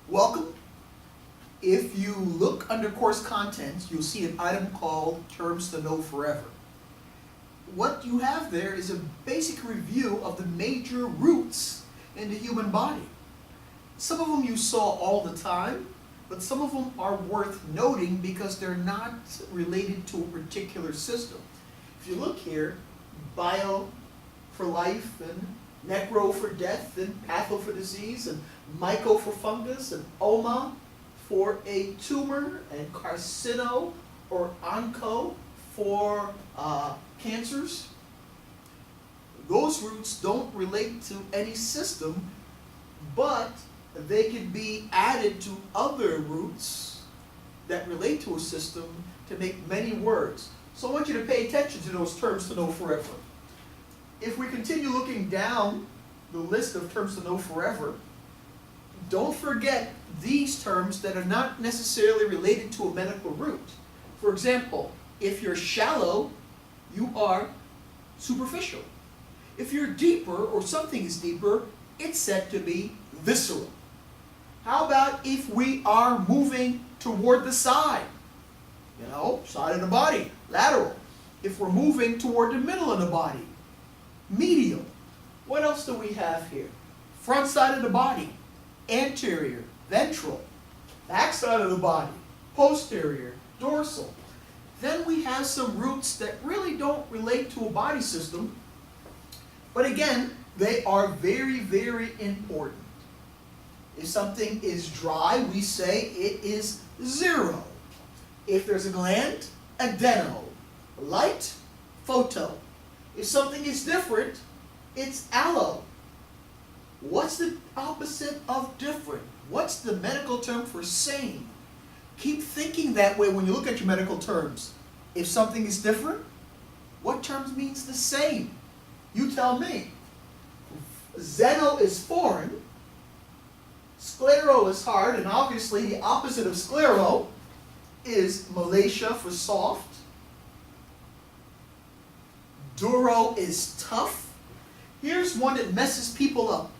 Welcome. If you look under course contents, you'll see an item called Terms to Know Forever. What you have there is a basic review of the major roots in the human body. Some of them you saw all the time, but some of them are worth noting because they're not related to a particular system. If you look here, bio for life, and necro for death, and patho for disease, and myco for fungus, and oma for a tumor, and carcino or onco for cancers. Those roots don't relate to any system, but they can be added to other roots that relate to a system to make many words. So I want you to pay attention to those terms to know forever. If we continue looking down the list of terms to know forever, don't forget these terms that are not necessarily related to a medical root. For example, if you're shallow, you are superficial. If you're deeper or something is deeper, it's said to be visceral. How about if we are moving toward the side? Side of the body, lateral. If we're moving toward the middle of the body, medial. What else do we have here? Front side of the body, anterior, ventral. Back side of the body, posterior, dorsal. Then we have some roots that really don't relate to a body system, but again, they are very, very important. If something is dry, we say it is zero. If there's a gland, adeno. Light, photo. If something is different, it's allo. What's the opposite of different? What's the medical term for same? Keep thinking that way when you look at your medical terms. If something is different, what term means the same? You tell me. Xeno is foreign. Sclero is hard, and obviously the opposite of sclero is malacia for soft. Duro is tough. Here's one that messes people up.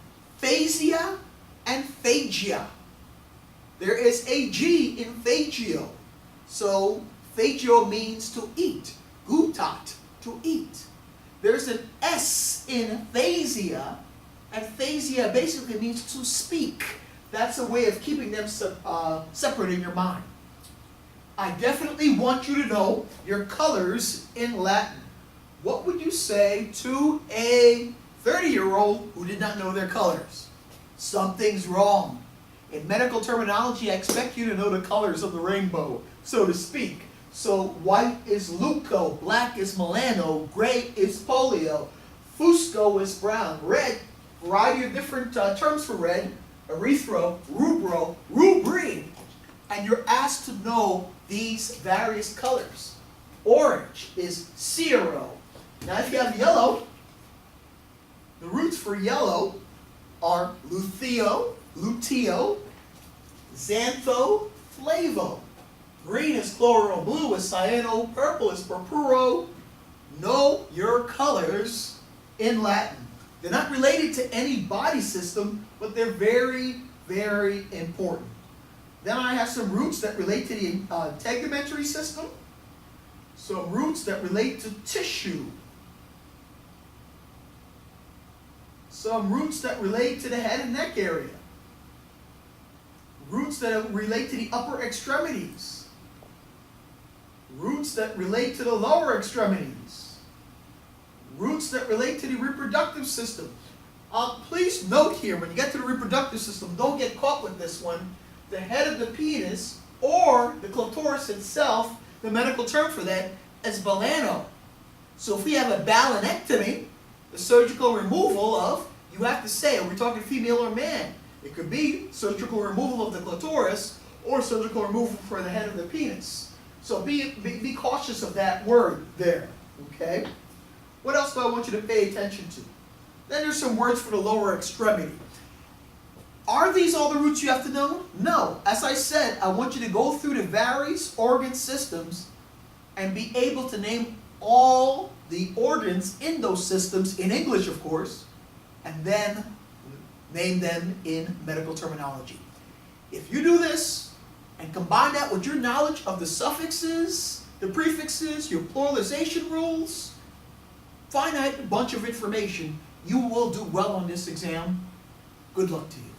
Phasia and phagia. There is a G in phagio. So phagio means to eat. Gutat, to eat. There's an S in phasia, and phasia basically means to speak. That's a way of keeping them separate in your mind. I definitely want you to know your colors in Latin. What would you say to a 30-year-old who did not know their colors? Something's wrong. In medical terminology, I expect you to know the colors of the rainbow, so to speak. So white is leuco, black is melano, gray is polio, fusco is brown, red, variety of different terms for red, erythro, rubro, rubrine, and you're asked to know these various colors. Orange is cero. Now if you have yellow, the roots for yellow are lutheo, luteo, xantho, flavo. Green is chloro, blue is cyano, purple is purpuro. Know your colors in Latin. They're not related to any body system, but they're very, very important. Then I have some roots that relate to the integumentary system, some roots that relate to tissue, some roots that relate to the head and neck area, roots that relate to the upper extremities, roots that relate to the lower extremities, roots that relate to the reproductive system. Please note here, when you get to the reproductive system, don't get caught with this one. The head of the penis, or the clitoris itself, the medical term for that is balano. So if we have a balanectomy, the surgical removal of, you have to say, are we talking female or man? It could be surgical removal of the clitoris, or surgical removal for the head of the penis. So be cautious of that word there, okay? What else do I want you to pay attention to? Then there's some words for the lower extremity. Are these all the roots you have to know? No. As I said, I want you to go through the various organ systems and be able to name all the organs in those systems, in English of course, and then name them in medical terminology. If you do this, and combine that with your knowledge of the suffixes, the prefixes, your pluralization rules, finite bunch of information, you will do well on this exam. Good luck to you.